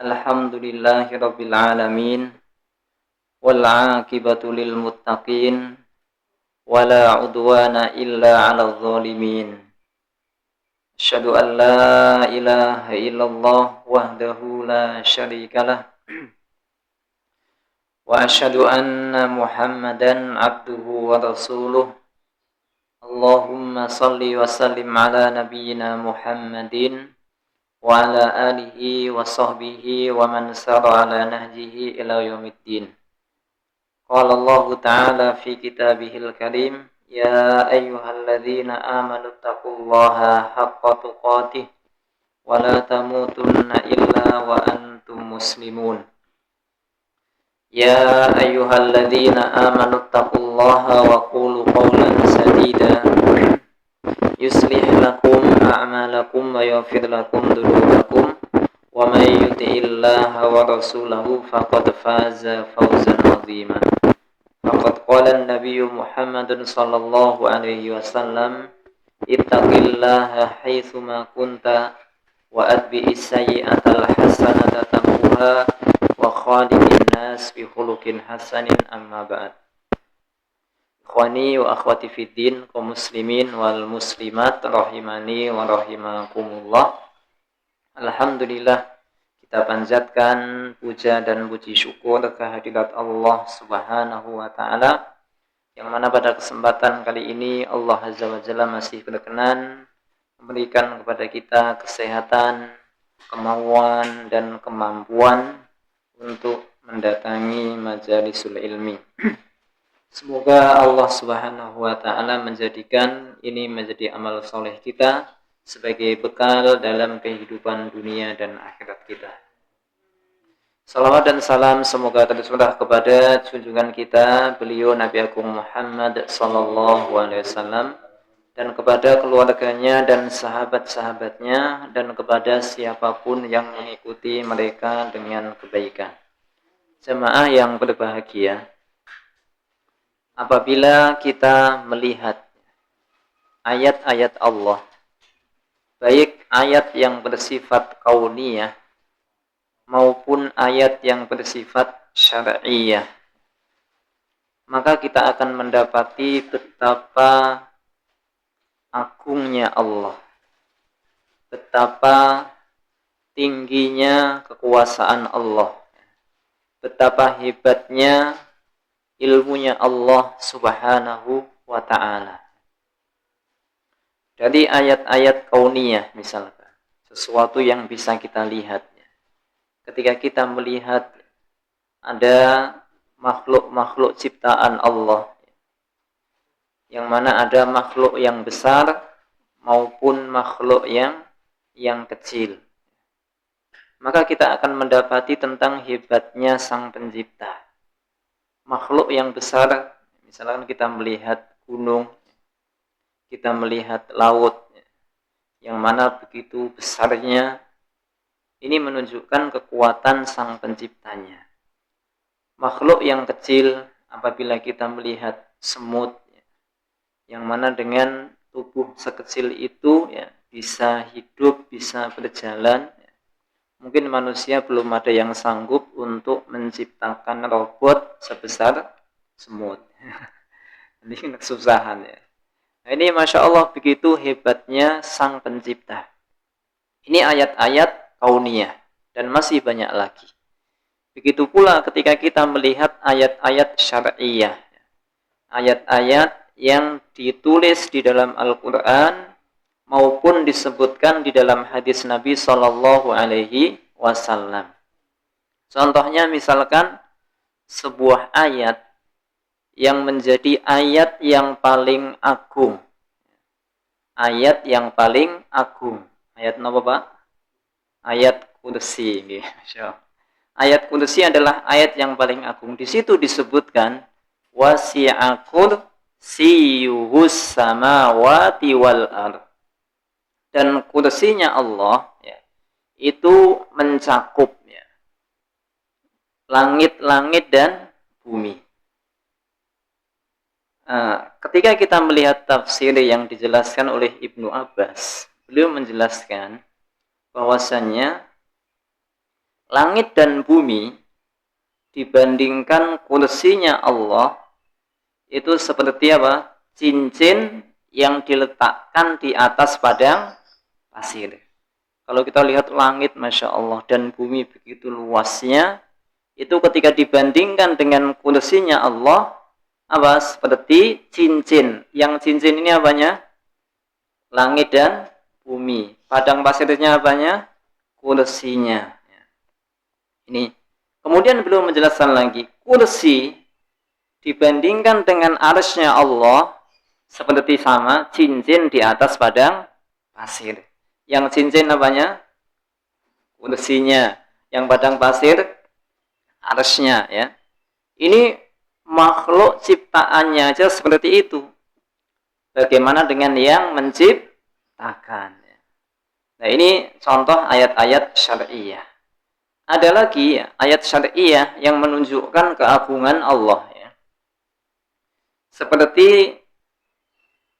Alhamdulillahi rabbil alamin wal 'aqibatu lil muttaqin wala 'udwana illa 'alal zalimin. Asyhadu an la ilaha illallah wahdahu la syarikalah wa asyhadu anna Muhammadan 'abduhu wa rasuluh. Allahumma shalli wa sallim ala nabiyyina Muhammadin wa ala alihi wa sahbihi wa man sara ala nahjihi ila yaumiddin. Qala Allah Ta'ala fi kitabihil karim, ya ayyuhalladzina amanu taqullaha haqqa tuqatih wa la tamutunna illa wa antum muslimun. Ya ayyuhalladzina amanu taqullaha wa qulu qawlan sadida yuslih lakum a'malakum wa yaghfir lakum dhunubakum wa may yuti'illaha wa rasulahu faqad faza fawzan 'azima. Faqad qala an-nabiyyu Muhammadun sallallahu alaihi wasallam, ittaqillaha haitsu ma kunta wa atbi'is sayyi'atal hasanata tamhuha wa khaliqin nas bi khuluqin hasanin, amma ba'd. Ikhwani wa akhwati fiddin, kaum muslimin wal muslimat rahimani wa rahimakumullah. Alhamdulillah, kita panjatkan puja dan puji syukur kehadirat Allah Subhanahu wa taala, yang mana pada kesempatan kali ini Allah Azza wa Jalla masih berkenan memberikan kepada kita kesehatan, kemauan dan kemampuan untuk mendatangi majalisul ilmi. Semoga Allah Subhanahu wa taala menjadikan ini menjadi amal soleh kita sebagai bekal dalam kehidupan dunia dan akhirat kita. Salawat dan salam semoga tercurah kepada junjungan kita, beliau Nabi Agung Muhammad sallallahu alaihi wasallam, dan kepada keluarganya dan sahabat-sahabatnya, dan kepada siapapun yang mengikuti mereka dengan kebaikan. Jemaah yang berbahagia, apabila kita melihat ayat-ayat Allah, baik ayat yang bersifat kauniyah maupun ayat yang bersifat syar'iyah, maka kita akan mendapati betapa agungnya Allah, betapa tingginya kekuasaan Allah, betapa hebatnya ilmunya Allah Subhanahu wa ta'ala. Dari ayat-ayat kauniyah misalkan, sesuatu yang bisa kita lihat. Ketika kita melihat ada makhluk-makhluk ciptaan Allah, yang mana ada makhluk yang besar maupun makhluk yang kecil, maka kita akan mendapati tentang hebatnya Sang Pencipta. Makhluk yang besar, misalkan kita melihat gunung, kita melihat laut, yang mana begitu besarnya, ini menunjukkan kekuatan Sang Penciptanya. Makhluk yang kecil, apabila kita melihat semut, yang mana dengan tubuh sekecil itu bisa hidup, bisa berjalan. Mungkin manusia belum ada yang sanggup untuk menciptakan robot sebesar semut. Ini kesusahan ya. Nah, ini Masya Allah begitu hebatnya Sang Pencipta. Ini ayat-ayat kauniyah dan masih banyak lagi. Begitu pula ketika kita melihat ayat-ayat syar'iyah, ayat-ayat yang ditulis di dalam Al-Quran maupun disebutkan di dalam hadis Nabi Sallallahu Alaihi Wasallam. Contohnya misalkan sebuah ayat yang menjadi ayat yang paling agung. Ayat yang paling agung. Ayat apa Pak? Ayat kursi. Ayat kursi adalah ayat yang paling agung. Di situ disebutkan wasi'a kursiyuhus samawati wal ardh. Dan kursinya Allah itu mencakup langit-langit dan bumi. Ketika kita melihat tafsir yang dijelaskan oleh Ibnu Abbas, beliau menjelaskan bahwasannya langit dan bumi dibandingkan kursinya Allah itu seperti apa? Cincin yang diletakkan di atas padang pasir. Kalau kita lihat langit, Masya Allah, dan bumi begitu luasnya, itu ketika dibandingkan dengan kursinya Allah, apa? Seperti cincin. Yang cincin ini apanya? Langit dan bumi. Padang pasirnya apanya? Kursinya. Ini. Kemudian beliau menjelaskan lagi, kursi dibandingkan dengan arsy-Nya Allah seperti sama cincin di atas padang pasir. Yang cincin apanya? Kursinya. Yang padang pasir arsy-Nya, ya. Ini makhluk ciptaannya aja seperti itu. Bagaimana dengan yang menciptakan? Nah, ini contoh ayat-ayat syar'iyah. Ada lagi ayat syar'iyah yang menunjukkan keagungan Allah, ya. Seperti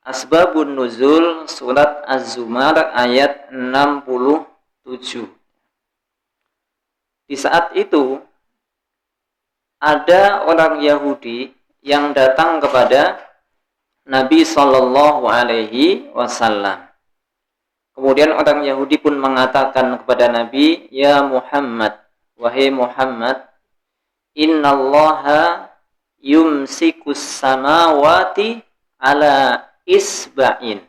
Asbabun Nuzul surat Az-Zumar ayat 67. Di saat itu ada orang Yahudi yang datang kepada Nabi Shallallahu Alaihi Wasallam. Kemudian orang Yahudi pun mengatakan kepada Nabi, "Ya Muhammad, wahai Muhammad, innallaha yumsikus samawati ala isba'in."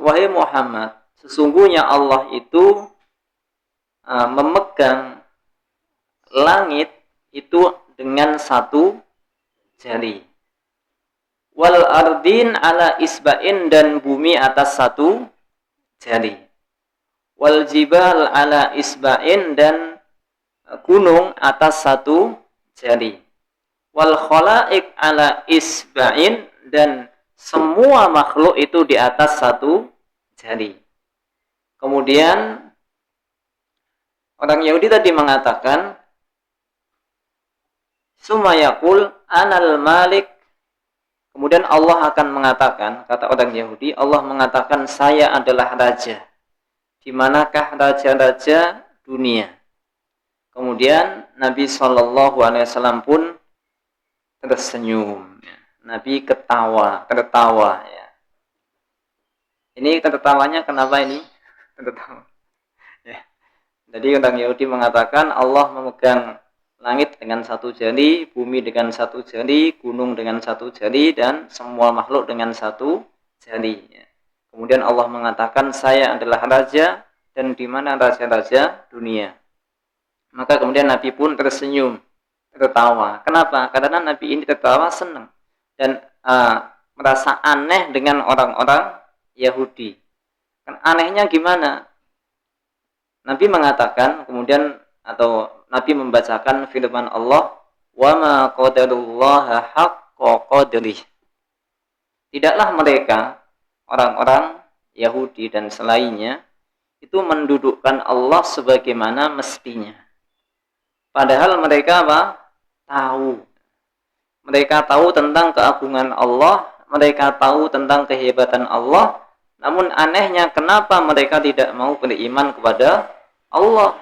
Wahai Muhammad, sesungguhnya Allah itu memegang langit itu dengan satu jari. Wal ardin ala isba'in, dan bumi atas satu jari. Wal jibal ala isba'in, dan gunung atas satu jari. Wal khalaik ala isba'in, dan semua makhluk itu di atas satu jari. Kemudian orang Yahudi tadi mengatakan, Sumayakul anal malik. Kemudian Allah akan mengatakan, kata orang Yahudi, Allah mengatakan, saya adalah raja. Di manakah raja-raja dunia? Kemudian Nabi SAW pun tersenyum. Nabi tertawa. Ya. Ini tertawanya kenapa ini? Tertawa. Ya. Jadi orang Yahudi mengatakan Allah memegang langit dengan satu jari, bumi dengan satu jari, gunung dengan satu jari, dan semua makhluk dengan satu jari. Kemudian Allah mengatakan, saya adalah raja, dan di mana raja-raja dunia. Maka kemudian Nabi pun tersenyum, tertawa. Kenapa? Karena Nabi ini tertawa senang dan merasa aneh dengan orang-orang Yahudi. Kan anehnya gimana? Nabi mengatakan, kemudian atau Nabi membacakan firman Allah, wa ma qadarullaha haqqa qadrih. Tidaklah mereka, orang-orang Yahudi dan selainnya, itu mendudukkan Allah sebagaimana mestinya. Padahal mereka apa? Tahu. Mereka tahu tentang keagungan Allah, mereka tahu tentang kehebatan Allah, namun anehnya kenapa mereka tidak mau beriman kepada Allah?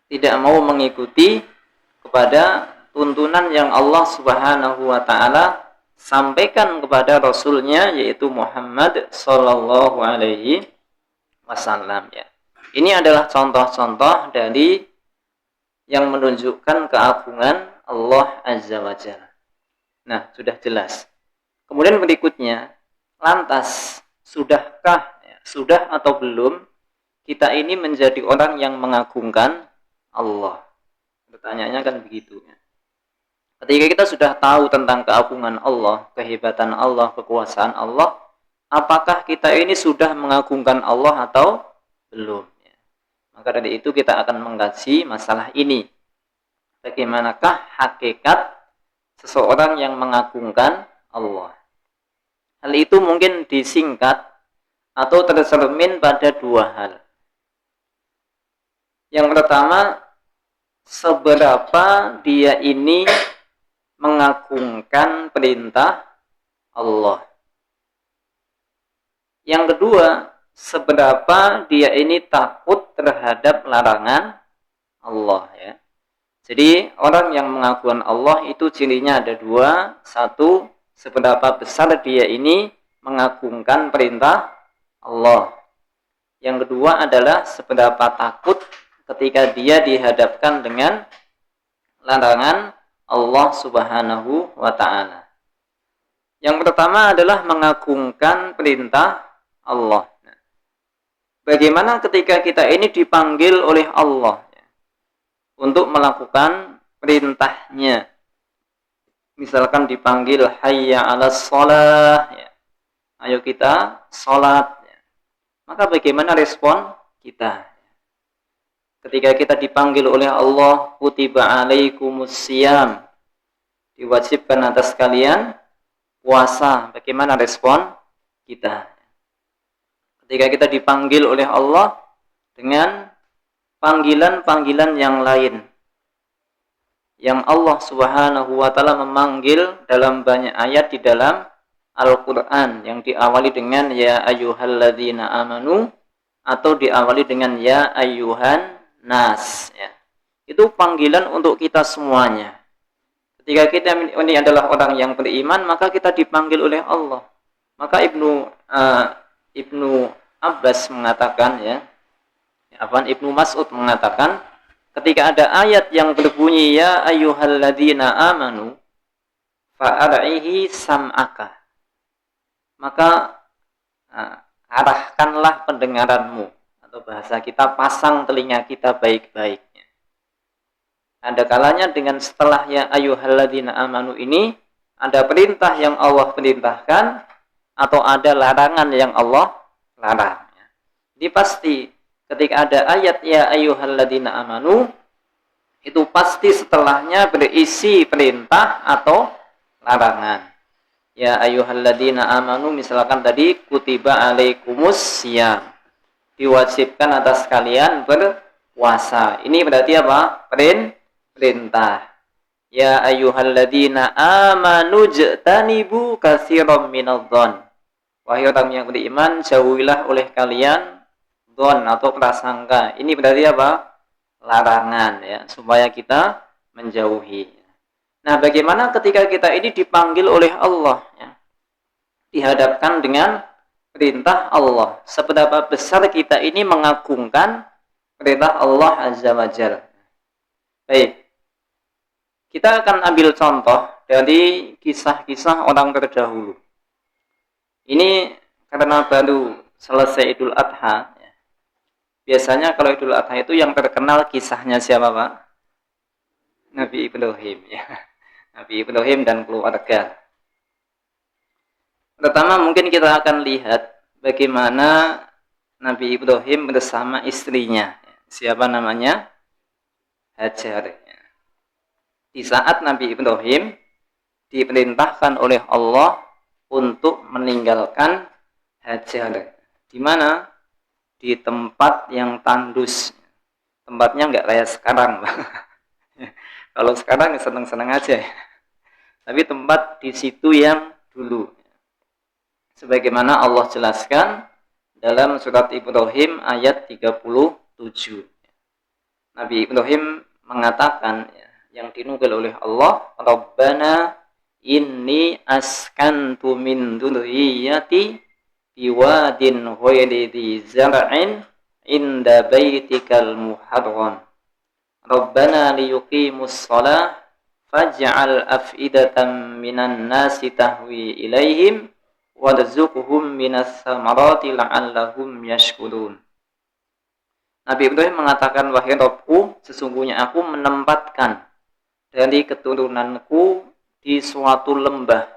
Tidak mau mengikuti kepada tuntunan yang Allah Subhanahu wa Ta'ala sampaikan kepada Rasulnya, yaitu Muhammad Sallallahu Alaihi Wasallam. Ya. Ini adalah contoh-contoh dari yang menunjukkan keagungan Allah Azza wa Jalla. Nah, sudah jelas. Kemudian berikutnya, lantas sudahkah, sudah atau belum kita ini menjadi orang yang mengagungkan Allah? Pertanyaannya kan begitu. Ketika kita sudah tahu tentang keagungan Allah, kehebatan Allah, kekuasaan Allah, apakah kita ini sudah mengagungkan Allah atau belum? Maka dari itu kita akan mengkaji masalah ini. Bagaimanakah hakikat seseorang yang mengagungkan Allah? Hal itu mungkin disingkat atau tercermin pada dua hal. Yang pertama, seberapa dia ini mengagungkan perintah Allah. Yang kedua, seberapa dia ini takut terhadap larangan Allah ya. Jadi orang yang mengakukan Allah itu cirinya ada dua. Satu, seberapa besar dia ini mengagungkan perintah Allah. Yang kedua adalah seberapa takut ketika dia dihadapkan dengan larangan Allah Subhanahu wa ta'ala. Yang pertama adalah mengagungkan perintah Allah. Bagaimana ketika kita ini dipanggil oleh Allah untuk melakukan perintahnya. Misalkan dipanggil hayya 'alas shalah ya. Ayo kita salat ya. Maka bagaimana respon kita? Ketika kita dipanggil oleh Allah, kutiba 'alaikumus syiyam. Diwajibkan atas kalian puasa. Bagaimana respon kita? Ketika kita dipanggil oleh Allah dengan panggilan-panggilan yang lain yang Allah Subhanahu wa ta'ala memanggil dalam banyak ayat di dalam Al-Quran yang diawali dengan ya ayyuhalladzina amanu atau diawali dengan ya ayyuhan nas ya. Itu panggilan untuk kita semuanya. Ketika kita ini adalah orang yang beriman, maka kita dipanggil oleh Allah. Maka Ibnu Abbas mengatakan ya, Ibnu Mas'ud mengatakan ketika ada ayat yang berbunyi ya ayyuhalladzina amanu fa'ar'ihi sam'aka, maka arahkanlah pendengaranmu, atau bahasa kita pasang telinga kita baik-baiknya. Ada kalanya dengan setelah ya ayyuhalladzina amanu ini ada perintah yang Allah perintahkan atau ada larangan yang Allah larang. Jadi pasti ketika ada ayat ya ayyuhalladzina amanu, itu pasti setelahnya berisi perintah atau larangan. Ya ayyuhalladzina amanu, misalkan tadi kutiba alaikumus syiyam, diwajibkan atas kalian berpuasa. Ini berarti apa? Perintah. Ya ayyuhalladzina amanu jtanibu katsiran minadh-dhon. Wahai orang yang beriman, jauhilah oleh kalian dhon atau prasangka. Ini berarti apa? Larangan ya, supaya kita menjauhi. Nah, bagaimana ketika kita ini dipanggil oleh Allah ya? Dihadapkan dengan perintah Allah. Seberapa besar kita ini mengagungkan perintah Allah Azza wa Jalla. Baik. Kita akan ambil contoh dari kisah-kisah orang terdahulu. Ini karena baru selesai Idul Adha. Biasanya kalau Idul Adha itu yang terkenal kisahnya siapa, Pak? Nabi Ibrahim ya. Nabi Ibrahim dan keluarga. Pertama mungkin kita akan lihat bagaimana Nabi Ibrahim bersama istrinya. Siapa namanya? Hajar. Di saat Nabi Ibrahim diperintahkan oleh Allah untuk meninggalkan Hajar. Di mana? Di tempat yang tandus. Tempatnya nggak kayak sekarang. Kalau sekarang seneng-seneng aja. Tapi tempat di situ yang dulu. Sebagaimana Allah jelaskan dalam surat Ibrahim ayat 37. Nabi Ibrahim mengatakan yang dinukil oleh Allah, Rabbana inni askantu min dzurriyyati biwadin ghairi dzi zar'in inda baitikal muharram. Rabbana liyuqimus shalah faj'al af'idatan minan nasi tahwi ilaihim warzuqhum minas samarati la'allahum yashkurun. Nabi Ibrahim mengatakan, wahai Rabbku, sesungguhnya aku menempatkan dari keturunanku di suatu lembah.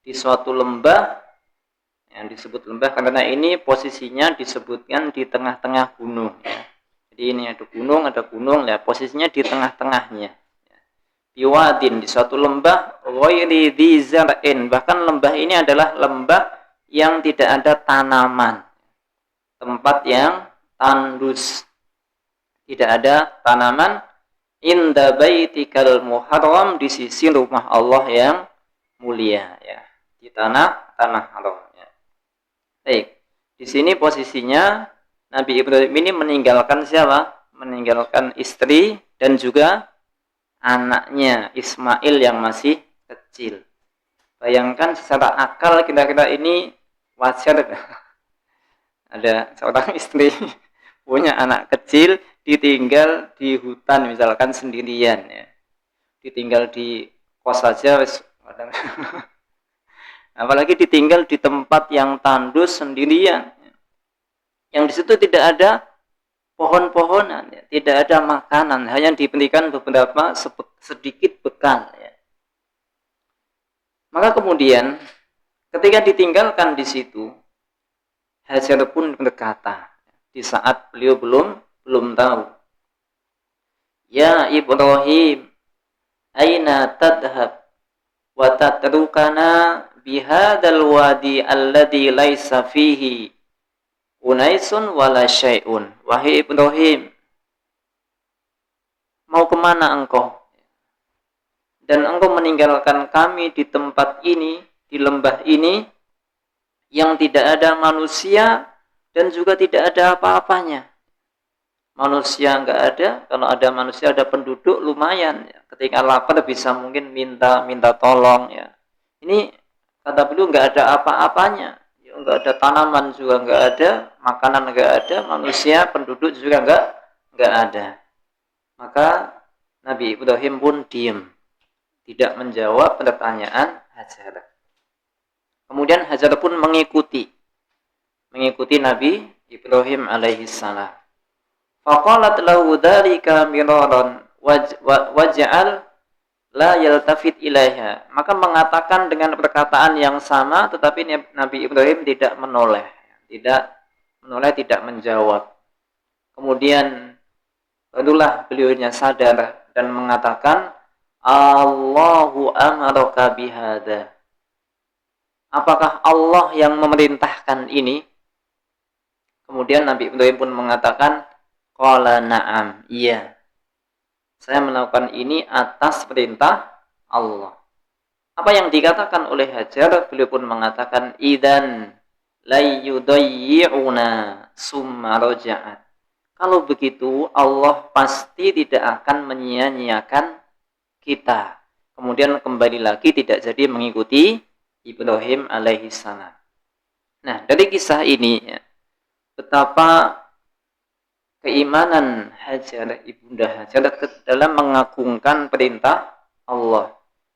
Di suatu lembah yang disebut lembah karena ini posisinya disebutkan di tengah-tengah gunung ya. Jadi ini ada gunung ya, posisinya di tengah-tengahnya. Biwadin, di suatu lembah, ghairi dzi zar'in, bahkan lembah ini adalah lembah yang tidak ada tanaman. Tempat yang tandus. Tidak ada tanaman, inda baitikal muharram, di sisi rumah Allah yang mulia ya. Di tanah haram ya. Baik. Di Di sini posisinya Nabi Ibrahim ini meninggalkan siapa? Meninggalkan istri dan juga anaknya Ismail yang masih kecil. Bayangkan secara akal kira-kira ini wajar. Ada seorang istri punya anak kecil ditinggal di hutan misalkan sendirian ya. Ditinggal di kos saja apalagi ditinggal di tempat yang tandus sendirian. Yang di situ tidak ada pohon-pohonan, ya. Tidak ada makanan, hanya diberikan beberapa sedikit bekal. Ya. Maka kemudian ketika ditinggalkan di situ, Hajar pun berkata di saat beliau belum tahu, Ya Ibrahim, aina tadhab wa tatrukana bihadal wadi alladhi laisa fihi unaisun wala syai'un. Wahai Ibrahim, mau kemana engkau? Dan engkau meninggalkan kami di tempat ini, di lembah ini, yang tidak ada manusia dan juga tidak ada apa-apanya. Manusia enggak ada, kalau ada manusia ada penduduk lumayan. Ya. Ketika lapar bisa mungkin minta tolong. Ya. Ini kata beliau enggak ada apa-apanya. Enggak ada tanaman juga enggak ada, makanan enggak ada, manusia, penduduk juga enggak ada. Maka Nabi Ibrahim pun diam, tidak menjawab pertanyaan Hajar. Kemudian Hajar pun mengikuti Nabi Ibrahim alaihi salam. Faqalat lahu dzalika miraran waj'al la yaltafit ilaiha. Maka mengatakan dengan perkataan yang sama, tetapi Nabi Ibrahim tidak menoleh, tidak menjawab. Kemudian barulah beliaunya sadar dan mengatakan, Allahu amaraka bihada. Apakah Allah yang memerintahkan ini? Kemudian Nabi Ibrahim pun mengatakan, qala na'am, iya. Saya melakukan ini atas perintah Allah. Apa yang dikatakan oleh Hajar, beliau pun mengatakan, idan la yudayyi'una summa raja'at. Kalau begitu, Allah pasti tidak akan menyia-nyiakan kita. Kemudian kembali lagi tidak jadi mengikuti Ibrahim alaihi salam. Nah, dari kisah ini ya, betapa keimanan Hajar, ibunda Hajar dalam mengagungkan perintah Allah,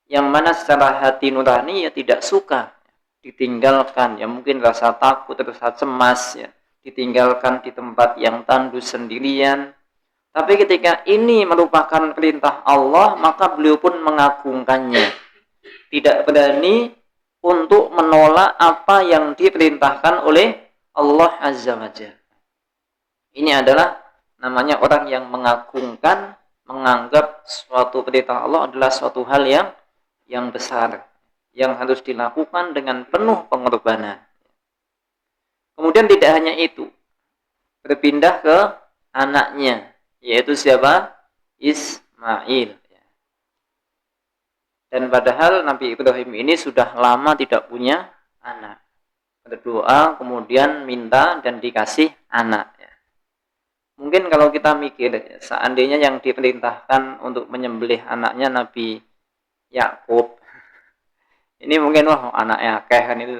yang mana secara hati nurani ya tidak suka ditinggalkan, ya mungkin rasa takut, rasa cemas ya, ditinggalkan di tempat yang tandus sendirian. Tapi ketika ini merupakan perintah Allah, maka beliau pun mengagungkannya, tidak berani untuk menolak apa yang diperintahkan oleh Allah Azza wa Jalla. Ini adalah namanya orang yang mengagungkan, menganggap suatu perintah Allah adalah suatu hal yang besar, yang harus dilakukan dengan penuh pengorbanan. Kemudian tidak hanya itu, berpindah ke anaknya, yaitu siapa? Ismail. Dan padahal Nabi Ibrahim ini sudah lama tidak punya anak. Berdoa, kemudian minta dan dikasih anak. Mungkin kalau kita mikir, seandainya yang diperintahkan untuk menyembelih anaknya Nabi Yakub, ini mungkin wah anaknya akeh kan itu.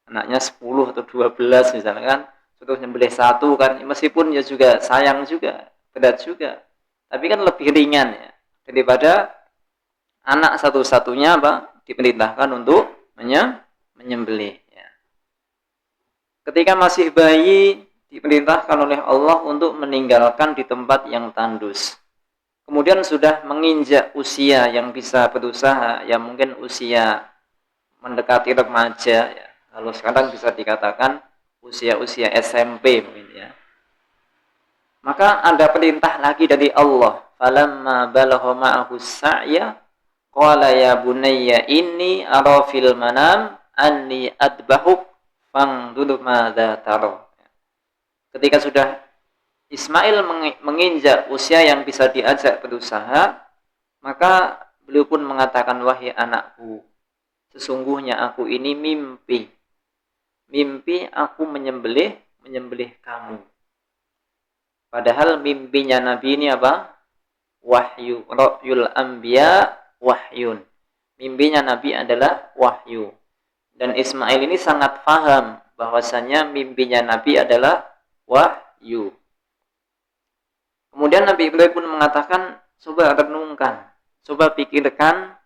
Anaknya 10 atau 12 misalkan, suruh nyembelih satu kan, meskipun ya juga sayang juga, berat juga. Tapi kan lebih ringan ya, daripada anak satu-satunya diperintahkan untuk menyembelih. Ya. Ketika masih bayi diperintahkan oleh Allah untuk meninggalkan di tempat yang tandus. Kemudian sudah menginjak usia yang bisa berusaha, ya mungkin usia mendekati remaja. Ya. Kalau sekarang bisa dikatakan usia-usia SMP mungkin ya. Maka ada perintah lagi dari Allah. Falamma balagha ma'ahu sa'ya qala ya bunayya inni ara fil manam anni adbahuk fanzur madza tara. Ketika sudah Ismail menginjak usia yang bisa diajak berusaha, maka beliau pun mengatakan, wahai anakku, sesungguhnya aku ini mimpi mimpi aku menyembelih kamu. Padahal mimpinya Nabi ini apa? Wahyu. Ra'yul anbiya wahyun. Mimpinya Nabi adalah wahyu. Dan Ismail ini sangat paham bahwasanya mimpinya Nabi adalah wahyu. Kemudian Nabi Ibrahim pun mengatakan, coba renungkan, coba pikirkan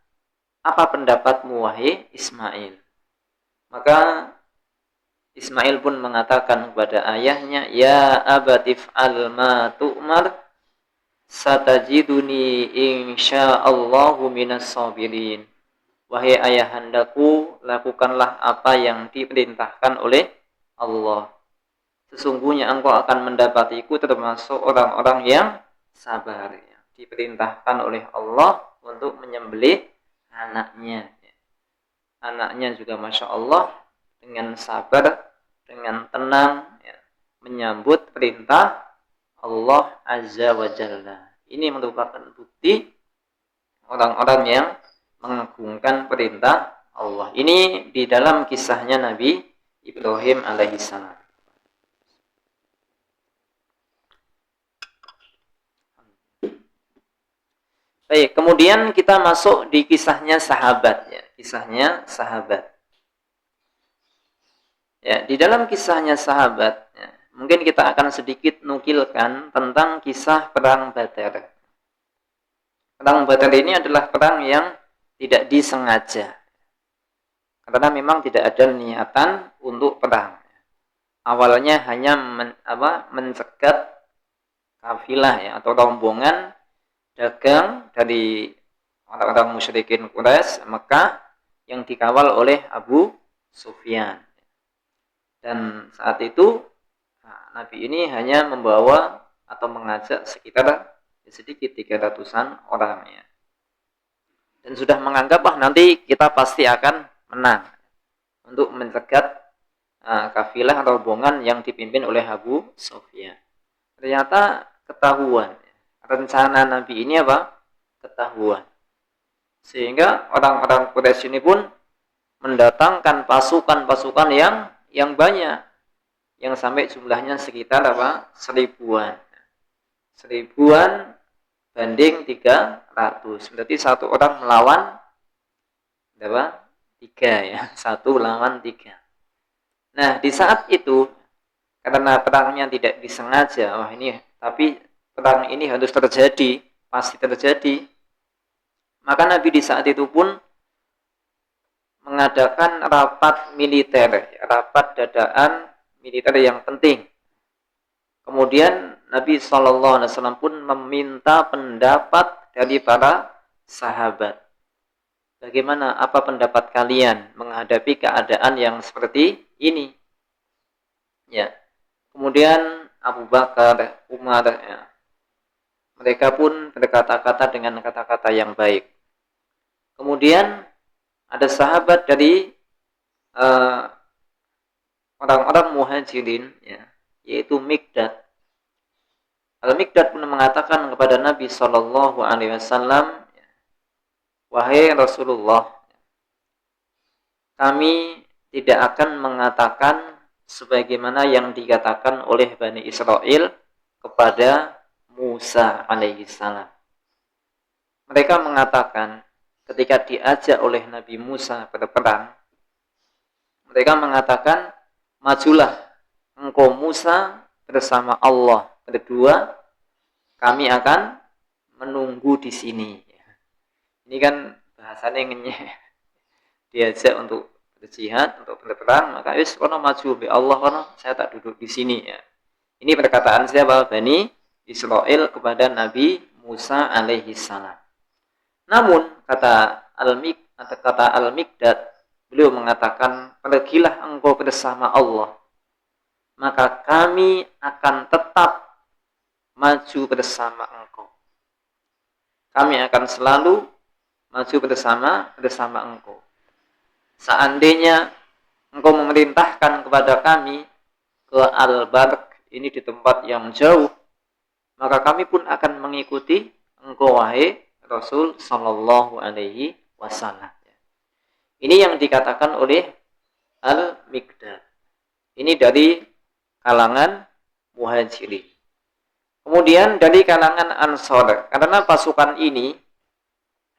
apa pendapatmu wahai Ismail. Maka Ismail pun mengatakan kepada ayahnya, ya abatif al-ma tu'mar satajiduni insyaallahu minas sabirin. Wahai ayahandaku, lakukanlah apa yang diperintahkan oleh Allah. Sesungguhnya engkau akan mendapatiku termasuk orang-orang yang sabar. Diperintahkan oleh Allah untuk menyembelih anaknya. Anaknya juga Masya Allah dengan sabar, dengan tenang, menyambut perintah Allah Azza wa Jalla. Ini merupakan bukti orang-orang yang mengagungkan perintah Allah. Ini di dalam kisahnya Nabi Ibrahim alaihissalam. Baik, kemudian kita masuk di kisahnya sahabat, ya. Kisahnya sahabat. Ya, di dalam kisahnya sahabat, ya, mungkin kita akan sedikit nukilkan tentang kisah perang Badar. Perang Badar ini adalah perang yang tidak disengaja. Karena memang tidak ada niatan untuk perang. Awalnya hanya mencegat kafilah, ya, atau rombongan dagang dari orang-orang musyrikin Quraisy Mekah yang dikawal oleh Abu Sufyan. Dan saat itu Nabi ini hanya membawa atau mengajak sekitar sedikit 300-an orang, ya. Dan sudah menganggap nanti kita pasti akan menang untuk mencegat kafilah rombongan yang dipimpin oleh Abu Sufyan. Ternyata ketahuan, rencana Nabi ini ketahuan. Sehingga orang-orang Quraisy ini pun mendatangkan pasukan-pasukan yang banyak, yang sampai jumlahnya sekitar 1000-an banding 300. Berarti satu orang melawan 3, ya, 1 lawan 3. Nah, di saat itu karena perangnya tidak disengaja, tapi perang ini harus terjadi, pasti terjadi. Maka Nabi di saat itu pun mengadakan rapat militer, rapat dadaan militer yang penting. Kemudian Nabi SAW pun meminta pendapat dari para sahabat. Bagaimana, apa pendapat kalian menghadapi keadaan yang seperti ini? Ya. Kemudian Abu Bakar, Umar, ya, mereka pun berkata-kata dengan kata-kata yang baik. Kemudian ada sahabat dari orang-orang muhajirin, ya, yaitu Mikdad. Al-Mikdad pun mengatakan kepada Nabi SAW, wahai Rasulullah, kami tidak akan mengatakan sebagaimana yang dikatakan oleh Bani Israel kepada Musa alaihissalam. Mereka mengatakan ketika diajak oleh Nabi Musa berperang, mereka mengatakan, majulah engkau Musa bersama Allah berdua, kami akan menunggu di sini. Ini kan bahasanya ngenyek. Diajak untuk berjihad, untuk berperang, maka kono maju be Allah, kono saya tak duduk di sini, ya. Ini perkataan siapa? Bani Israel kepada Nabi Musa alaihissalam. Namun kata Al-Mikdad, beliau mengatakan, pergilah engkau bersama Allah, maka kami akan tetap maju bersama engkau. Kami akan selalu maju bersama engkau. Seandainya engkau memerintahkan kepada kami ke Al-Barq, ini di tempat yang jauh, maka kami pun akan mengikuti engkau wahai Rasul sallallahu alaihi wasallam. Ini yang dikatakan oleh Al-Mikdad. Ini dari kalangan Muhajirin. Kemudian dari kalangan Ansor, karena pasukan ini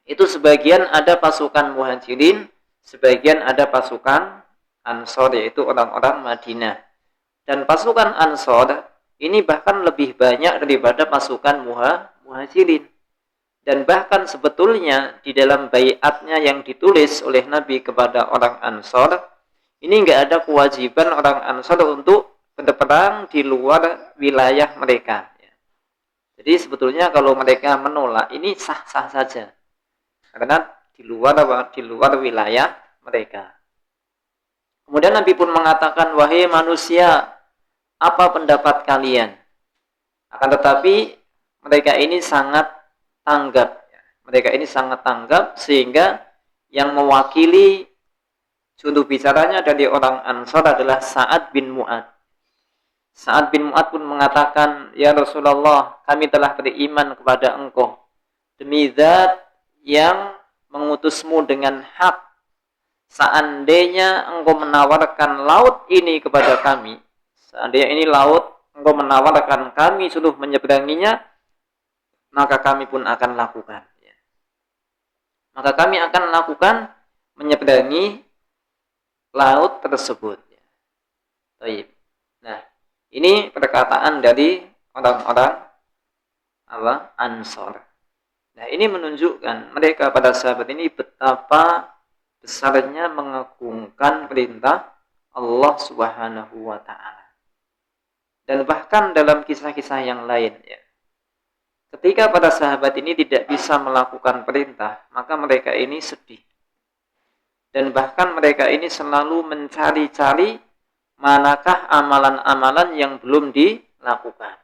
itu sebagian ada pasukan Muhajirin, sebagian ada pasukan Ansor, yaitu orang-orang Madinah. Dan pasukan Ansor ini bahkan lebih banyak daripada pasukan Muhajirin. Dan bahkan sebetulnya di dalam baiatnya yang ditulis oleh Nabi kepada orang Ansor, ini enggak ada kewajiban orang Ansor untuk berperang di luar wilayah mereka. Jadi sebetulnya kalau mereka menolak, ini sah-sah saja. Karena di luar wilayah mereka. Kemudian Nabi pun mengatakan, wahai manusia, apa pendapat kalian? Akan tetapi mereka ini sangat tanggap. Mereka ini sangat tanggap sehingga yang mewakili juru bicaranya dari orang Ansar adalah Sa'ad bin Mu'ad. Sa'ad bin Mu'ad pun mengatakan, ya Rasulullah, kami telah beriman kepada engkau. Demi zat yang mengutusmu dengan hak, seandainya engkau menawarkan laut ini kepada kami, seandainya ini laut, engkau menawarkan kami suruh menyeberanginya, maka kami pun akan lakukan. Maka kami akan lakukan menyeberangi laut tersebut. Baik. Nah, ini perkataan dari orang-orang Ansor. Nah, ini menunjukkan mereka pada sahabat ini betapa besarnya mengagungkan perintah Allah Subhanahu wa taala. Dan bahkan dalam kisah-kisah yang lain ya. Ketika para sahabat ini tidak bisa melakukan perintah, maka mereka ini sedih. Dan bahkan mereka ini selalu mencari-cari manakah amalan-amalan yang belum dilakukan.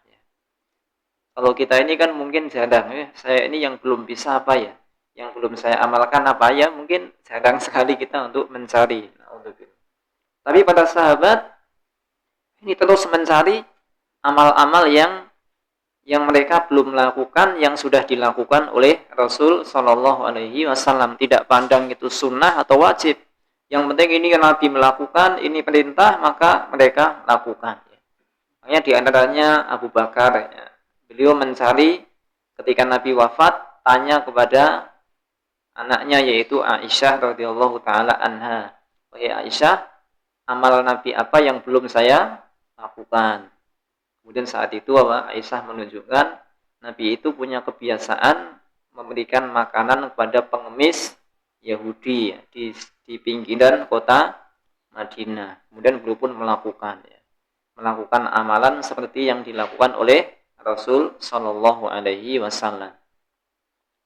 Kalau kita ini kan mungkin jarang ya, saya ini yang belum bisa apa ya, yang belum saya amalkan apa ya, mungkin jarang sekali kita untuk mencari. Tapi pada sahabat ini terus mencari amal-amal yang mereka belum lakukan, yang sudah dilakukan oleh Rasul Shallallahu Alaihi Wasallam. Tidak pandang itu sunnah atau wajib. Yang penting ini Nabi melakukan, ini perintah, maka mereka lakukan. Makanya di antaranya Abu Bakar. Ya. Beliau mencari ketika Nabi wafat, tanya kepada anaknya yaitu Aisyah radhiyallahu taala anha. Wahai Aisyah, amal Nabi apa yang belum saya lakukan? Kemudian saat itu Aisyah menunjukkan Nabi itu punya kebiasaan memberikan makanan kepada pengemis Yahudi ya, di pinggiran kota Madinah. Kemudian beliau pun melakukan amalan seperti yang dilakukan oleh Rasul Shallallahu Alaihi Wasallam.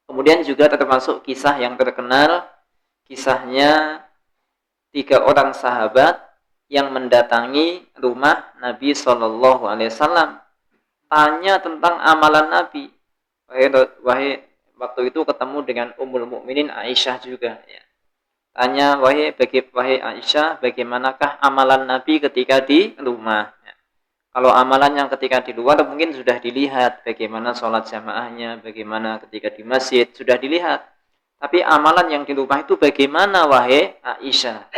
Kemudian juga termasuk kisah yang terkenal, kisahnya 3 orang sahabat yang mendatangi rumah Nabi Shallallahu Alaihi Wasallam, tanya tentang amalan Nabi. Wahai waktu itu ketemu dengan Ummul Mukminin Aisyah juga. Ya. Tanya wahai Aisyah, bagaimanakah amalan Nabi ketika di rumah? Ya. Kalau amalan yang ketika di luar mungkin sudah dilihat, bagaimana sholat jamaahnya, bagaimana ketika di masjid sudah dilihat. Tapi amalan yang di rumah itu bagaimana wahai Aisyah?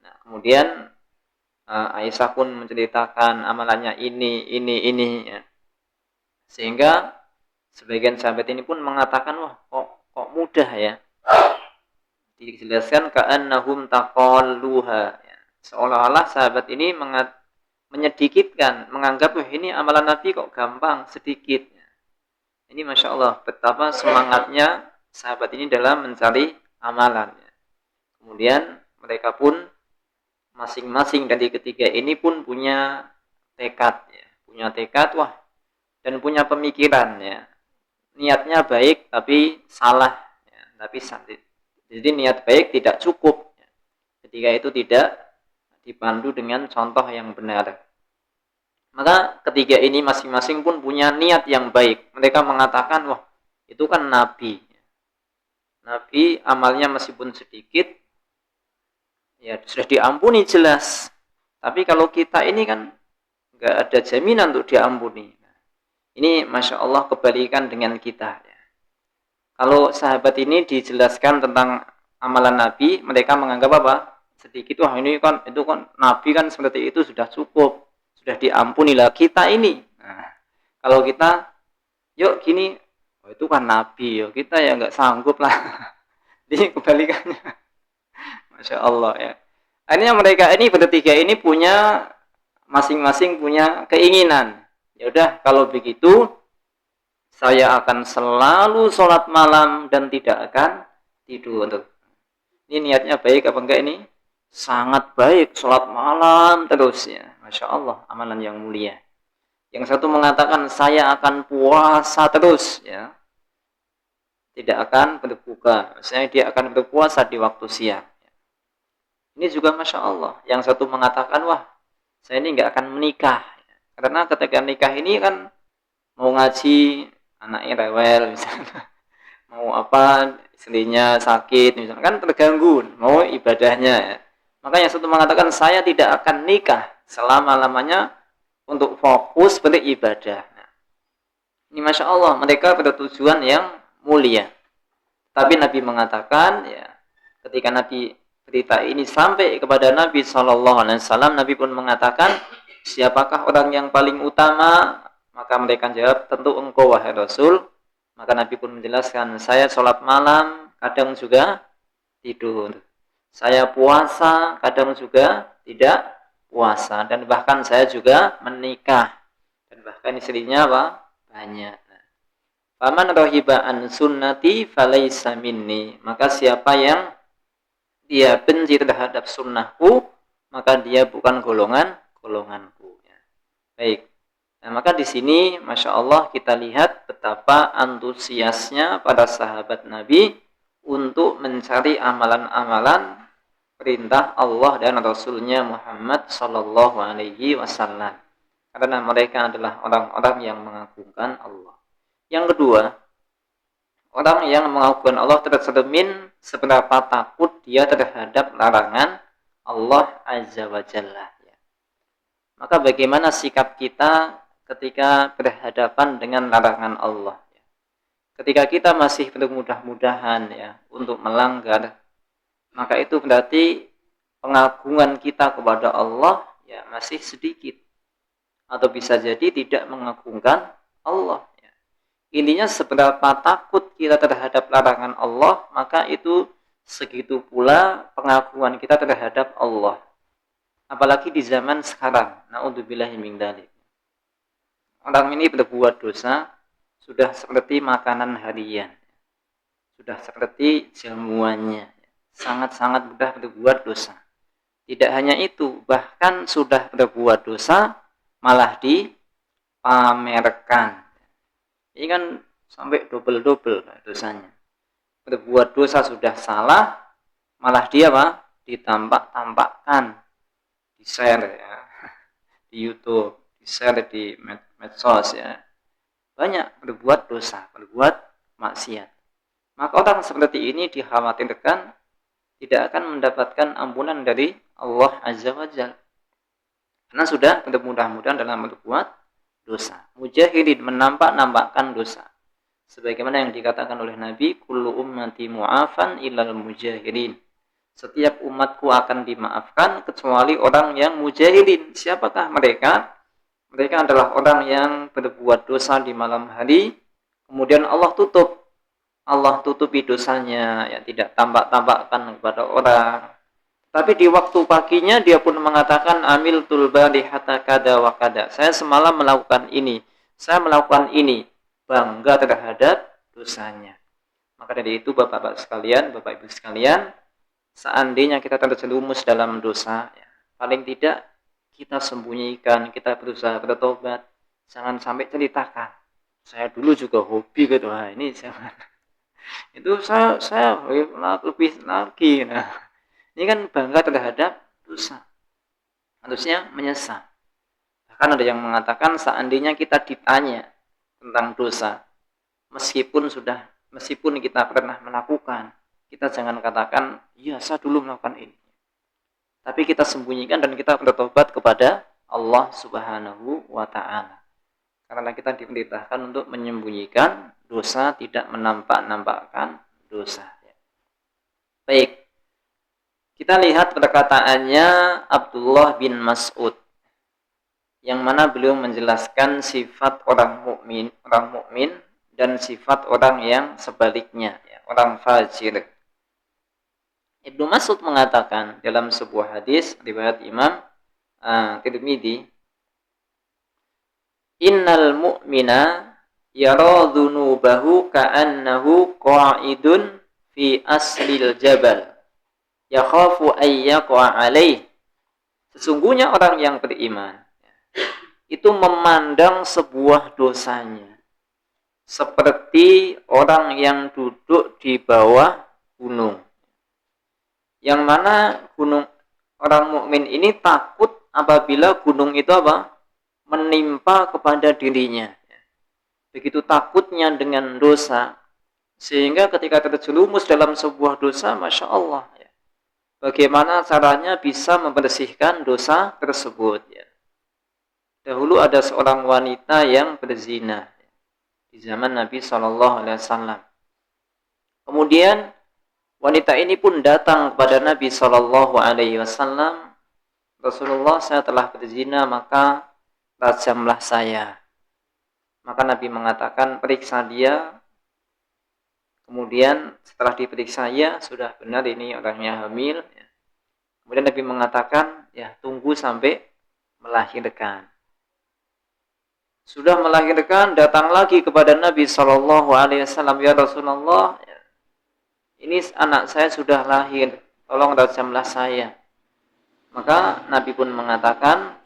Nah, kemudian Aisyah pun menceritakan amalannya ini ya. Sehingga sebagian sahabat ini pun mengatakan, wah kok mudah ya. Dijelaskan ka'annahum taqalluha ya. Seolah-olah sahabat ini menyedikitkan, menganggap wah ini amalan Nabi kok gampang, sedikit ya. Ini Masya Allah betapa semangatnya sahabat ini dalam mencari amalan ya. Kemudian mereka pun masing-masing dari ketiga ini pun punya tekad ya. Punya tekad dan punya pemikiran ya. Niatnya baik tapi salah ya. Jadi niat baik tidak cukup ya. Ketika itu tidak dipandu dengan contoh yang benar. Maka ketiga ini masing-masing pun punya niat yang baik. Mereka mengatakan, wah itu kan Nabi. Nabi amalnya meskipun sedikit, ya sudah diampuni jelas. Tapi kalau kita ini kan nggak ada jaminan untuk diampuni. Ini Masya Allah kebalikan dengan kita. Ya. Kalau sahabat ini dijelaskan tentang amalan Nabi, mereka menganggap apa? sedikit, wah ini kan itu kan Nabi kan seperti itu sudah cukup, sudah diampuni lah kita ini. Nah, kalau kita yuk gini, oh itu kan Nabi, yuk kita ya nggak sanggup lah. Jadi kebalikannya, masya Allah ya. Akhirnya mereka ini bertiga ini punya masing-masing punya keinginan. Ya udah kalau begitu saya akan selalu sholat malam dan tidak akan tidur. Ini niatnya baik apa enggak ini? Sangat baik, sholat malam terus ya. Masya Allah, amalan yang mulia. Yang satu mengatakan saya akan puasa terus ya. Tidak akan berbuka. Maksudnya dia akan berpuasa di waktu siang. Ini juga Masya Allah. Yang satu mengatakan, wah saya ini nggak akan menikah. Karena ketika nikah ini kan mau ngaji, anaknya rewel misalnya. Mau apa, istrinya sakit misalnya. Kan terganggu, mau ibadahnya ya. Maka yang satu mengatakan, saya tidak akan nikah selama-lamanya untuk fokus pada ibadah. Nah, ini Masya Allah, mereka pada tujuan yang mulia. Tapi Nabi mengatakan, ya, ketika Nabi berita ini sampai kepada Nabi SAW, Nabi pun mengatakan, siapakah orang yang paling utama? Maka mereka jawab, tentu engkau wahai Rasul. Maka Nabi pun menjelaskan, saya sholat malam, kadang juga tidur. Saya puasa, kadang juga tidak puasa. Dan bahkan saya juga menikah. Dan bahkan istrinya apa? Banyak. Faman rohiba an sunnati falaysa minni. Maka siapa yang dia benci terhadap sunnahku, maka dia bukan golonganku. Baik. Nah, maka di sini Masya Allah kita lihat betapa antusiasnya para sahabat Nabi untuk mencari amalan-amalan perintah Allah dan Rasulnya Muhammad Sallallahu Alaihi Wasallam. Karena mereka adalah orang-orang yang mengagungkan Allah. Yang kedua, orang yang mengagungkan Allah tercermin seberapa takut dia terhadap larangan Allah Azza wa Jalla. Maka bagaimana sikap kita ketika berhadapan dengan larangan Allah? Ketika kita masih bermudah-mudahan ya untuk melanggar, maka itu berarti pengagungan kita kepada Allah ya masih sedikit, atau bisa jadi tidak mengagungkan Allah. Intinya seberapa takut kita terhadap larangan Allah, maka itu segitu pula pengagungan kita terhadap Allah. Apalagi di zaman sekarang, naudzubillahi min dzalik. Orang ini berbuat dosa sudah seperti makanan harian, sudah seperti jamuannya, sangat-sangat mudah berbuat dosa. Tidak hanya itu, bahkan sudah berbuat dosa malah dipamerkan. Ini kan sampai double-double dosanya. Berbuat dosa sudah salah, malah dia apa? Ditampak-tampakkan, di-share ya, di YouTube, di-share di medsos ya. Banyak berbuat dosa, berbuat maksiat. Maka orang seperti ini dikhawatirkan tidak akan mendapatkan ampunan dari Allah Azza wa Jalla. Karena sudah mudah-mudahan dalam berbuat dosa. Mujahidin menampak-nampakkan dosa. Sebagaimana yang dikatakan oleh Nabi, kullu ummati mu'afan illal mujahidin. Setiap umatku akan dimaafkan kecuali orang yang mujahidin. Siapakah mereka? Mereka adalah orang yang berbuat dosa di malam hari, kemudian Allah tutupi dosanya, ya tidak tampak-tampakkan kepada orang. Tapi di waktu paginya dia pun mengatakan amil tulbari hatta kada wa kada. Saya semalam melakukan ini, saya melakukan ini, bangga terhadap dosanya. Maka dari itu Bapak-bapak sekalian, Bapak Ibu sekalian, seandainya kita terjerumus dalam dosa, ya, paling tidak kita sembunyikan, kita berusaha bertobat, jangan sampai ceritakan. Saya dulu juga hobi gitu, wah ini jangan. Itu saya lebih lagi. Nah, ini kan bangga terhadap dosa. Harusnya menyesal. Bahkan ada yang mengatakan seandainya kita ditanya tentang dosa, meskipun kita pernah melakukan, kita jangan katakan, iya saya dulu melakukan ini. Tapi kita sembunyikan dan kita bertobat kepada Allah Subhanahu wa Ta'ala. Karena kita diperintahkan untuk menyembunyikan dosa, tidak menampak-nampakkan dosa. Baik. Kita lihat perkataannya Abdullah bin Mas'ud, yang mana beliau menjelaskan sifat orang mukmin dan sifat orang yang sebaliknya, ya, orang fajir. Ibnu Mas'ud mengatakan dalam sebuah hadis riwayat Imam Tirmidzi, innal mu'mina yara dhunubahu ka'annahu qa'idun fi aslil jabal yakhafu ay yaqa alaih. Sesungguhnya orang yang beriman itu memandang sebuah dosanya seperti orang yang duduk di bawah gunung, yang mana gunung, orang mukmin ini takut apabila gunung itu menimpa kepada dirinya. Begitu takutnya dengan dosa, sehingga ketika terjerumus dalam sebuah dosa, Masya Allah, ya, bagaimana caranya bisa membersihkan dosa tersebut. Ya. Dahulu ada seorang wanita yang berzina di zaman Nabi SAW. Kemudian wanita ini pun datang kepada Nabi SAW. Rasulullah, saya telah berzina, maka rajamlah saya. Maka Nabi mengatakan, periksa dia. Kemudian setelah diperiksa, ya sudah benar ini orangnya hamil. Kemudian Nabi mengatakan, ya tunggu sampai melahirkan. Sudah melahirkan, datang lagi kepada Nabi SAW, ya Rasulullah, ini anak saya sudah lahir, tolong rajamlah saya. Maka Nabi pun mengatakan,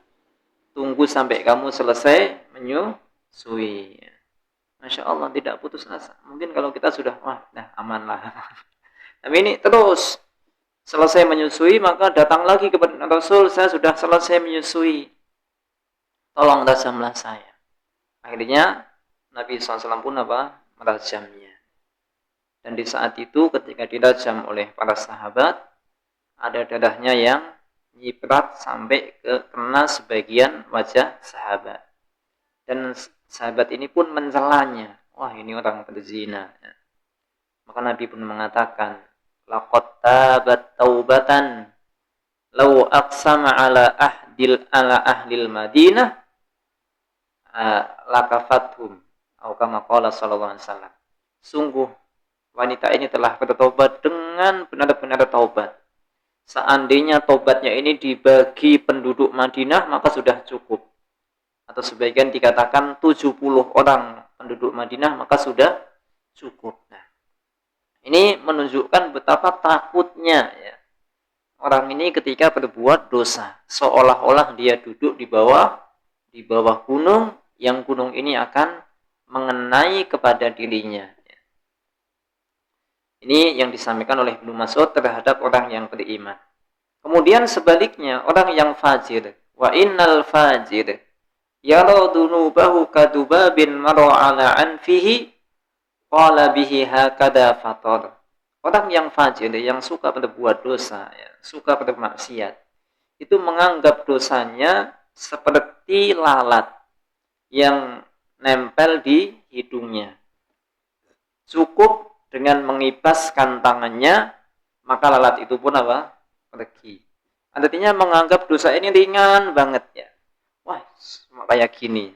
tunggu sampai kamu selesai menyusui. Masya Allah, tidak putus asa. Mungkin kalau kita sudah, aman lah. Tapi ini terus, selesai menyusui, maka datang lagi kepada Rasul, saya sudah selesai menyusui, tolong rajamlah saya. Akhirnya Nabi SAW pun merajamnya. Dan di saat itu ketika dirajam oleh para sahabat, ada darahnya yang nyiprat sampai ke kena sebagian wajah sahabat. Dan sahabat ini pun mencelanya, wah ini orang berzina. Maka Nabi pun mengatakan, laqad tabat taubatan law aqsama ala ahlil Madinah lakafathum, atau kama qala sallallahu alaihi wasallam. Sungguh wanita ini telah bertobat dengan benar-benar taubat. Seandainya taubatnya ini dibagi penduduk Madinah, maka sudah cukup. Atau sebagian dikatakan 70 orang penduduk Madinah, maka sudah cukup. Nah, ini menunjukkan betapa takutnya, ya, orang ini ketika berbuat dosa, seolah-olah dia duduk di bawah gunung, yang gunung ini akan mengenai kepada dirinya. Ini yang disampaikan oleh Ibnu Mas'ud terhadap orang yang beriman. Kemudian sebaliknya, orang yang fajir, wa innal fajir yara dunubahu kadubabin mar'a ala anfihi qala bihi hakada fatar. Orang yang fajir, yang suka berbuat dosa, ya, suka bermaksiat, itu menganggap dosanya seperti lalat yang nempel di hidungnya. Cukup dengan mengipaskan tangannya, maka lalat itu pun pergi. Artinya menganggap dosa ini ringan banget, ya. Wah, cuma kayak gini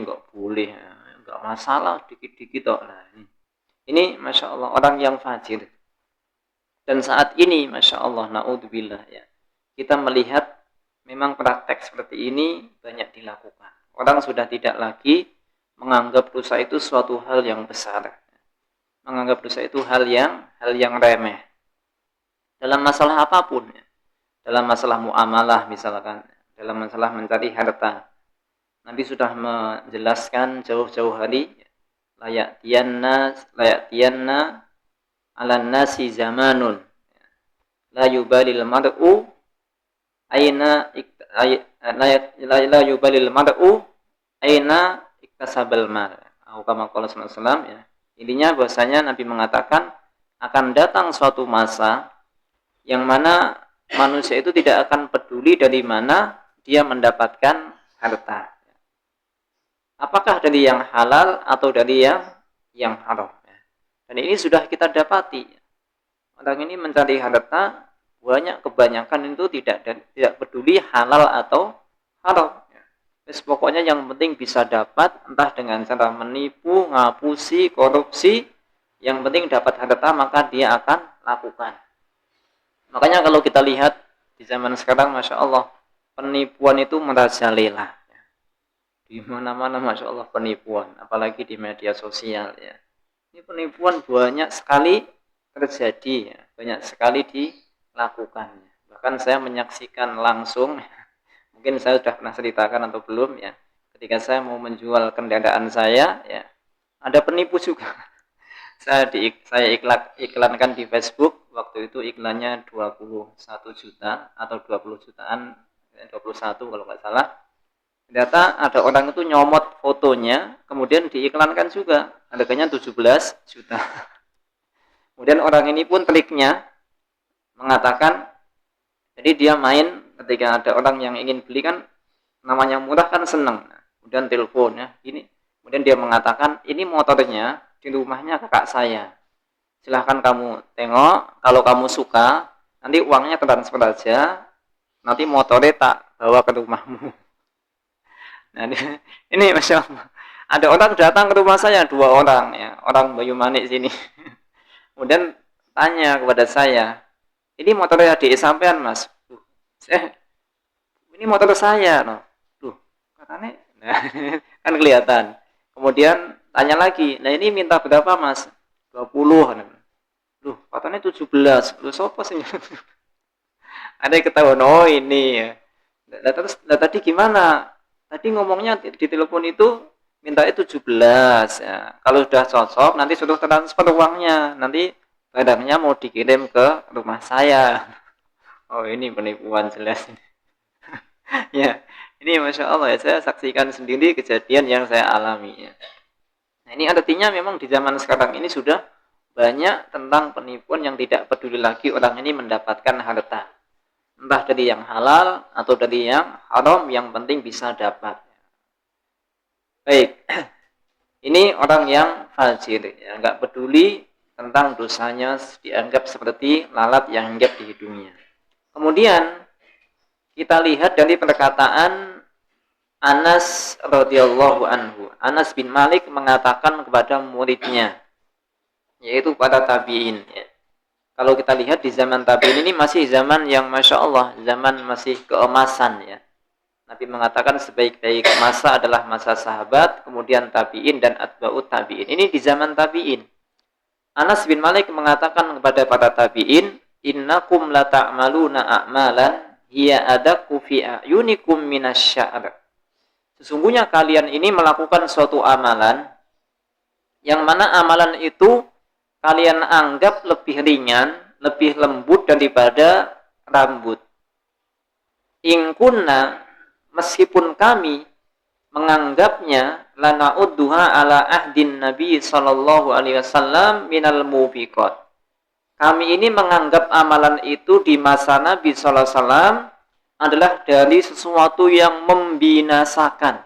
nggak boleh, nggak masalah, dikit-dikit kok. Nah, ini Masya Allah orang yang fajir. Dan saat ini Masya Allah, na'udzubillah, ya, kita melihat memang praktek seperti ini banyak dilakukan. Orang sudah tidak lagi menganggap dosa itu suatu hal yang besar. Menganggap dosa itu hal yang remeh. Dalam masalah apapun, ya. Dalam masalah muamalah misalkan, dalam masalah mencari harta. Nabi sudah menjelaskan jauh-jauh hari, layatiyanna ala nasi zamanun la yubalil mar'u aina la yubalil mar'u aina iktasabal mal, atau kama qala sallallahu alaihi wasallam, ya. Intinya bahwasanya Nabi mengatakan akan datang suatu masa yang mana manusia itu tidak akan peduli dari mana dia mendapatkan harta, apakah dari yang halal atau dari yang haram. Dan ini sudah kita dapati, orang ini mencari harta kebanyakan itu tidak peduli halal atau haram. Pokoknya yang penting bisa dapat, entah dengan cara menipu, ngapusi, korupsi, yang penting dapat harta maka dia akan lakukan. Makanya kalau kita lihat di zaman sekarang, Masya Allah, penipuan itu merajalela. Di mana-mana, Masya Allah, penipuan. Apalagi di media sosial. Ya. Ini penipuan banyak sekali terjadi. Ya. Banyak sekali dilakukan. Bahkan saya menyaksikan langsung, mungkin saya sudah pernah ceritakan atau belum, ya. Ketika saya mau menjual kendaraan saya, ya, ada penipu juga. Saya iklankan di Facebook, waktu itu iklannya 21 juta atau 20 jutaan, 21 kalau nggak salah. Ternyata ada orang itu nyomot fotonya, kemudian diiklankan juga, harganya 17 juta. Kemudian orang ini pun triknya mengatakan, jadi dia main ketika ada orang yang ingin beli kan, namanya murah kan seneng. Kemudian telepon ya, ini. Kemudian dia mengatakan, ini motornya di rumahnya kakak saya. Silahkan kamu tengok, kalau kamu suka, nanti uangnya transfer aja, nanti motornya tak bawa ke rumahmu. Nah, ini Masya Allah. Ada orang datang ke rumah saya, 2 orang, ya, orang Bayu Manik sini. Kemudian tanya kepada saya, ini motornya adik sampean Mas? Ini motor saya, no. Katanya, nah, kan kelihatan. Kemudian tanya lagi, nah ini minta berapa Mas? 20. Katanya 17. Sopo sih? Ada yang ketahuan, oh ini ya. Terus tadi gimana? Tadi ngomongnya di telepon itu mintanya 17 ya. Kalau sudah cocok nanti suruh transfer uangnya. Nanti barangnya mau dikirim ke rumah saya. Oh ini penipuan jelas. Ya, ini Masya Allah ya, saya saksikan sendiri kejadian yang saya alami ya. Nah ini artinya memang di zaman sekarang ini sudah banyak tentang penipuan yang tidak peduli lagi orang ini mendapatkan harta. Entah dari yang halal atau dari yang haram, yang penting bisa dapat. Baik, ini orang yang fajir, ya, nggak peduli tentang dosanya, dianggap seperti lalat yang hinggap di hidungnya. Kemudian kita lihat dari perkataan Anas radhiyallahu anhu. Anas bin Malik mengatakan kepada muridnya, yaitu pada tabi'in. Ya. Kalau kita lihat di zaman tabi'in ini masih zaman yang Masya Allah, zaman masih keemasan ya. Nabi mengatakan sebaik-baik masa adalah masa sahabat, kemudian tabi'in dan atba'ut tabi'in. Ini di zaman tabi'in. Anas bin Malik mengatakan kepada para tabi'in, innakum la ta'maluna a'malan hiya adaku fi a'yunikum minasya'r. Sesungguhnya kalian ini melakukan suatu amalan yang mana amalan itu kalian anggap lebih ringan, lebih lembut daripada rambut. In kunna, meskipun kami menganggapnya lana'udduha ala ahdin Nabi sallallahu alaihi wasallam minal mubiqat. Kami ini menganggap amalan itu di masa Nabi sallallahu alaihi wasallam adalah dari sesuatu yang membinasakan.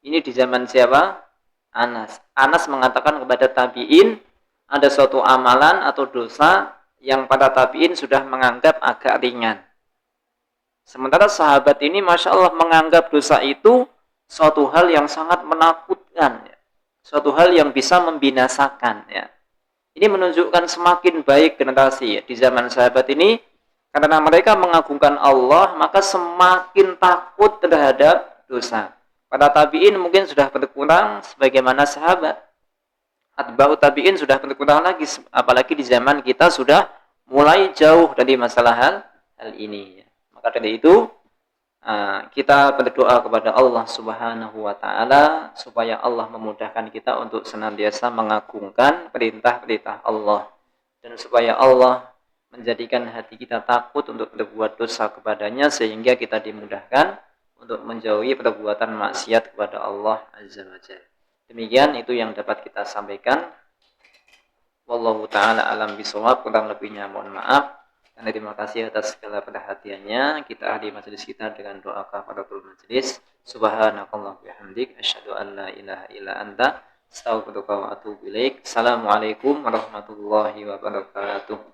Ini di zaman siapa? Anas. Anas mengatakan kepada tabi'in, ada suatu amalan atau dosa yang pada tabi'in sudah menganggap agak ringan. Sementara sahabat ini Masya Allah menganggap dosa itu suatu hal yang sangat menakutkan. Ya. Suatu hal yang bisa membinasakan. Ya. Ini menunjukkan semakin baik generasi ya. Di zaman sahabat ini, karena mereka mengagungkan Allah, maka semakin takut terhadap dosa. Pada tabi'in mungkin sudah berkurang sebagaimana sahabat. Atba'ut tabi'in sudah berkurang lagi, apalagi di zaman kita sudah mulai jauh dari masalah hal ini. Maka dari itu kita berdoa kepada Allah Subhanahu wa taala supaya Allah memudahkan kita untuk senantiasa mengagungkan perintah-perintah Allah dan supaya Allah menjadikan hati kita takut untuk berbuat dosa kepadanya sehingga kita dimudahkan untuk menjauhi perbuatan maksiat kepada Allah Azza wa Jalla. Demikian itu yang dapat kita sampaikan. Wallahu ta'ala alam bisawab, kurang lebihnya mohon maaf. Dan terima kasih atas segala perhatiannya. Kita akhiri majelis kita dengan doa kafaratul majelis. Subhanakallah bihamdik, asyhadu an la ilaha illa anta, astaghfiruka wa atubu ilaik. Assalamualaikum warahmatullahi wabarakatuh.